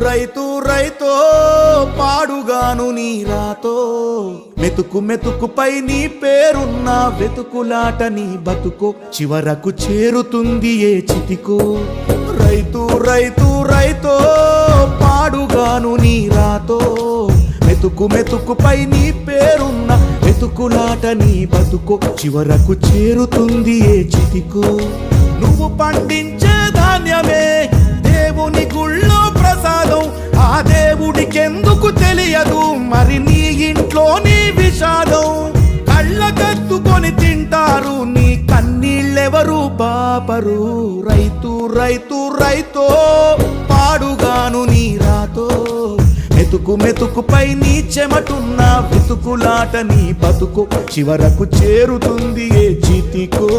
రైతు రైతో పాడుగాను నీ రాతో మెతుకు మెతుకుపై నీ పేరున్న వెతుకులాట నీ బతుకో చివరకు చేరుతుంది ఏ చితికో రైతు రైతు రైతో పాడుగాను నీ రాతో మెతుకు మెతుకుపై నీ పేరున్న వెతుకులాట నీ బతుకో చివరకు చేరుతుంది ఏ చితికో నువ్వు పండించే ధాన్యమే దేవుని గుళ్ళో ప్రసాదం ఆ దేవుడికెందుకు తెలియదు మరి నీ ఇంట్లో నీ విషాదం కళ్ళకత్తుకొని తింటారు నీ కన్నీళ్ళెవరు పాపరు రైతు రైతు రైతో పాడుగాను నీ రాతో మెతుకు మెతుకుపై నీ చెమటున్న వెతుకులాట నీ బతుకు చివరకు చేరుతుంది ఏ చితికో